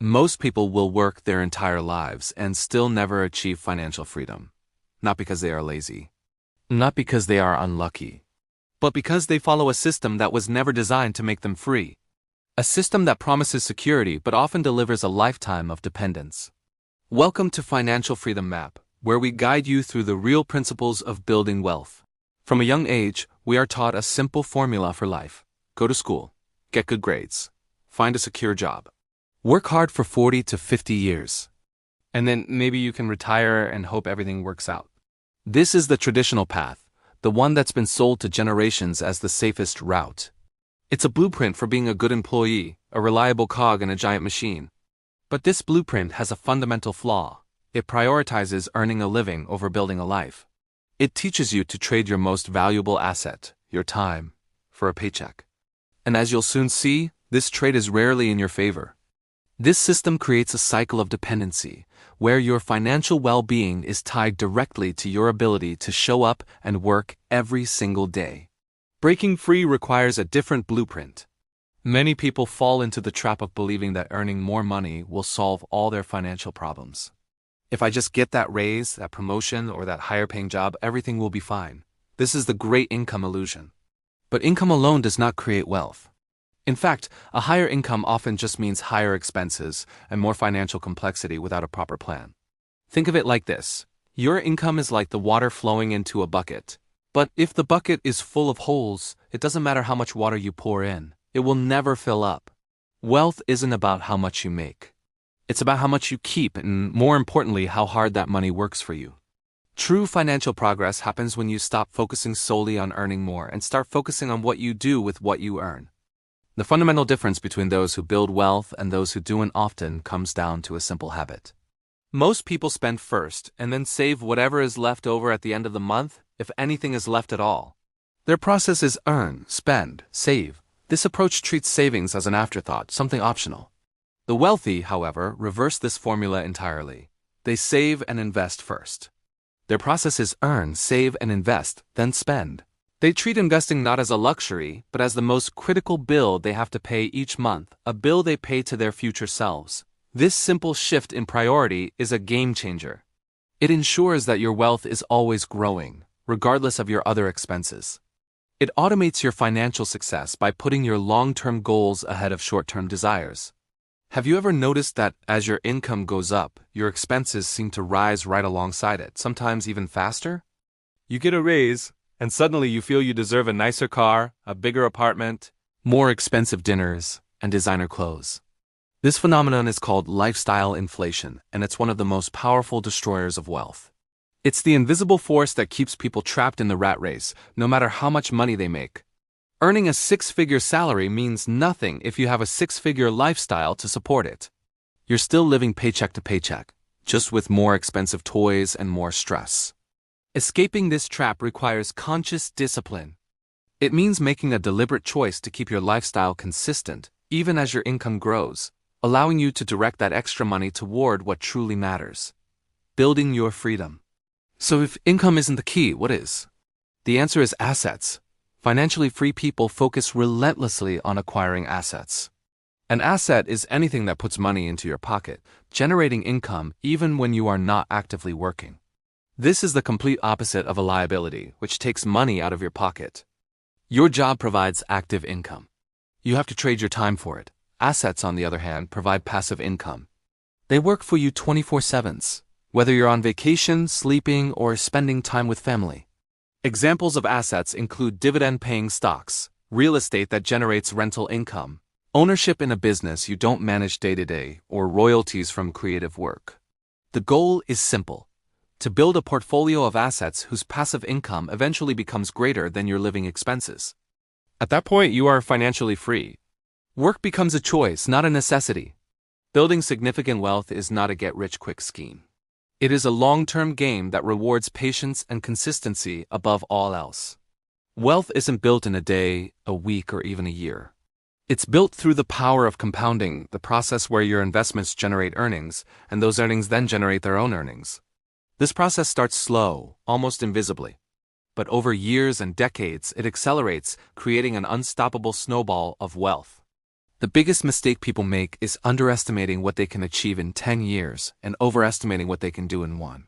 Most people will work their entire lives and still never achieve financial freedom. Not because they are lazy. Not because they are unlucky. But because they follow a system that was never designed to make them free. A system that promises security but often delivers a lifetime of dependence. Welcome to Financial Freedom Map, where we guide you through the real principles of building wealth. From a young age, we are taught a simple formula for life. Go to school, get good grades, find a secure job, work hard for 40 to 50 years, and then maybe you can retire and hope everything works out. This is the traditional path, the one that's been sold to generations as the safest route. It's a blueprint for being a good employee, a reliable cog in a giant machine. But this blueprint has a fundamental flaw. It prioritizes earning a living over building a life. It teaches you to trade your most valuable asset, your time, for a paycheck. And as you'll soon see, this trade is rarely in your favor. This system creates a cycle of dependency, where your financial well-being is tied directly to your ability to show up and work every single day. Breaking free requires a different blueprint. Many people fall into the trap of believing that earning more money will solve all their financial problems. If I just get that raise, that promotion, or that higher-paying job, everything will be fine. This is the great income illusion. But income alone does not create wealth. In fact, a higher income often just means higher expenses and more financial complexity without a proper plan. Think of it like this. Your income is like the water flowing into a bucket. But if the bucket is full of holes, it doesn't matter how much water you pour in. It will never fill up. Wealth isn't about how much you make. It's about how much you keep and, more importantly, how hard that money works for you. True financial progress happens when you stop focusing solely on earning more and start focusing on what you do with what you earn. The fundamental difference between those who build wealth and those who do it often comes down to a simple habit. Most people spend first and then save whatever is left over at the end of the month, if anything is left at all. Their process is earn, spend, save. This approach treats savings as an afterthought, something optional. The wealthy, however, reverse this formula entirely. They save and invest first. Their process is earn, save, and invest, then spend. They treat investing not as a luxury, but as the most critical bill they have to pay each month, a bill they pay to their future selves. This simple shift in priority is a game changer. It ensures that your wealth is always growing, regardless of your other expenses. It automates your financial success by putting your long-term goals ahead of short-term desires. Have you ever noticed that as your income goes up, your expenses seem to rise right alongside it, sometimes even faster? You get a raise, and suddenly you feel you deserve a nicer car, a bigger apartment, more expensive dinners, and designer clothes. This phenomenon is called lifestyle inflation, and it's one of the most powerful destroyers of wealth. It's the invisible force that keeps people trapped in the rat race, no matter how much money they make. Earning a six-figure salary means nothing if you have a six-figure lifestyle to support it. You're still living paycheck to paycheck, just with more expensive toys and more stress. Escaping this trap requires conscious discipline. It means making a deliberate choice to keep your lifestyle consistent, even as your income grows, allowing you to direct that extra money toward what truly matters. Building your freedom. So if income isn't the key, what is? The answer is assets. Financially free people focus relentlessly on acquiring assets. An asset is anything that puts money into your pocket, generating income even when you are not actively working. This is the complete opposite of a liability, which takes money out of your pocket. Your job provides active income. You have to trade your time for it. Assets, on the other hand, provide passive income. They work for you 24/7, whether you're on vacation, sleeping, or spending time with family. Examples of assets include dividend-paying stocks, real estate that generates rental income, ownership in a business you don't manage day-to-day, or royalties from creative work. The goal is simple: to build a portfolio of assets whose passive income eventually becomes greater than your living expenses. At that point, you are financially free. Work becomes a choice, not a necessity. Building significant wealth is not a get-rich-quick scheme. It is a long-term game that rewards patience and consistency above all else. Wealth isn't built in a day, a week, or even a year. It's built through the power of compounding, the process where your investments generate earnings, and those earnings then generate their own earnings. This process starts slow, almost invisibly. But over years and decades, it accelerates, creating an unstoppable snowball of wealth. The biggest mistake people make is underestimating what they can achieve in 10 years and overestimating what they can do in one.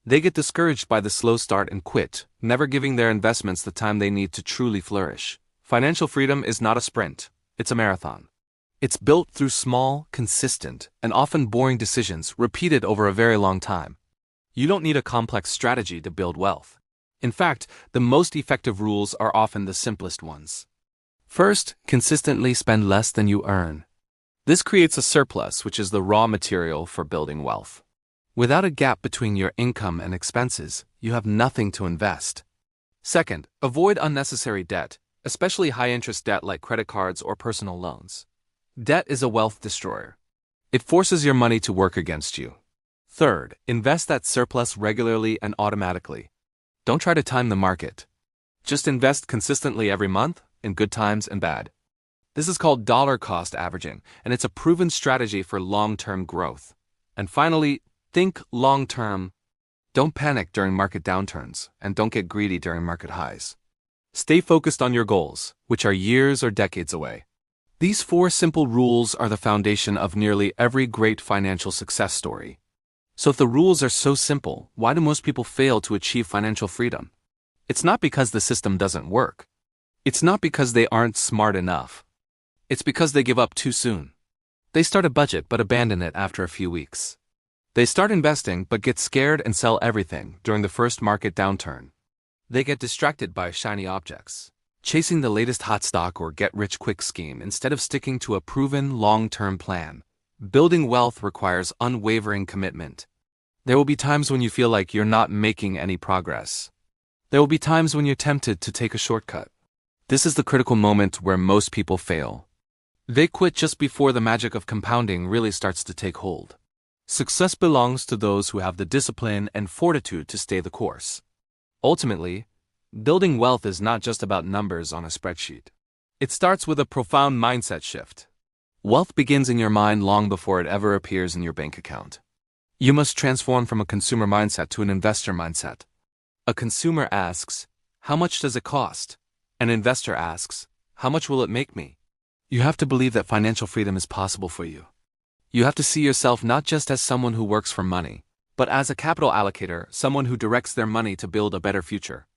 They get discouraged by the slow start and quit, never giving their investments the time they need to truly flourish. Financial freedom is not a sprint, it's a marathon. It's built through small, consistent, and often boring decisions repeated over a very long time. You don't need a complex strategy to build wealth. In fact, the most effective rules are often the simplest ones. First, consistently spend less than you earn. This creates a surplus, which is the raw material for building wealth. Without a gap between your income and expenses, you have nothing to invest. Second, avoid unnecessary debt, especially high-interest debt like credit cards or personal loans. Debt is a wealth destroyer. It forces your money to work against you. Third, invest that surplus regularly and automatically. Don't try to time the market. Just invest consistently every month, in good times and bad. This is called dollar cost averaging, and it's a proven strategy for long-term growth. And finally, think long-term. Don't panic during market downturns, and don't get greedy during market highs. Stay focused on your goals, which are years or decades away. These 4 simple rules are the foundation of nearly every great financial success story. So if the rules are so simple, why do most people fail to achieve financial freedom? It's not because the system doesn't work. It's not because they aren't smart enough. It's because they give up too soon. They start a budget but abandon it after a few weeks. They start investing but get scared and sell everything during the first market downturn. They get distracted by shiny objects, chasing the latest hot stock or get-rich-quick scheme instead of sticking to a proven long-term plan. Building wealth requires unwavering commitment. There will be times when you feel like you're not making any progress. There will be times when you're tempted to take a shortcut. This is the critical moment where most people fail. They quit just before the magic of compounding really starts to take hold. Success belongs to those who have the discipline and fortitude to stay the course. Ultimately, building wealth is not just about numbers on a spreadsheet. It starts with a profound mindset shift. Wealth begins in your mind long before it ever appears in your bank account. You must transform from a consumer mindset to an investor mindset. A consumer asks, "How much does it cost?" An investor asks, "How much will it make me?" You have to believe that financial freedom is possible for you. You have to see yourself not just as someone who works for money, but as a capital allocator, someone who directs their money to build a better future.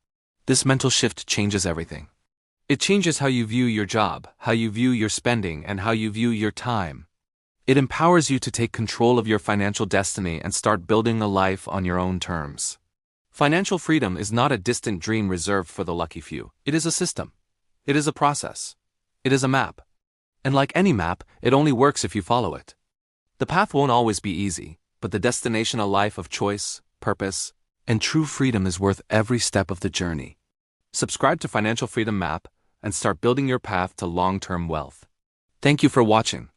This mental shift changes everything. It changes how you view your job, how you view your spending, and how you view your time. It empowers you to take control of your financial destiny and start building a life on your own terms. Financial freedom is not a distant dream reserved for the lucky few. It is a system. It is a process. It is a map. And like any map, it only works if you follow it. The path won't always be easy, but the destination, a life of choice, purpose, and true freedom is worth every step of the journey. Subscribe to Financial Freedom Map and start building your path to long-term wealth. Thank you for watching.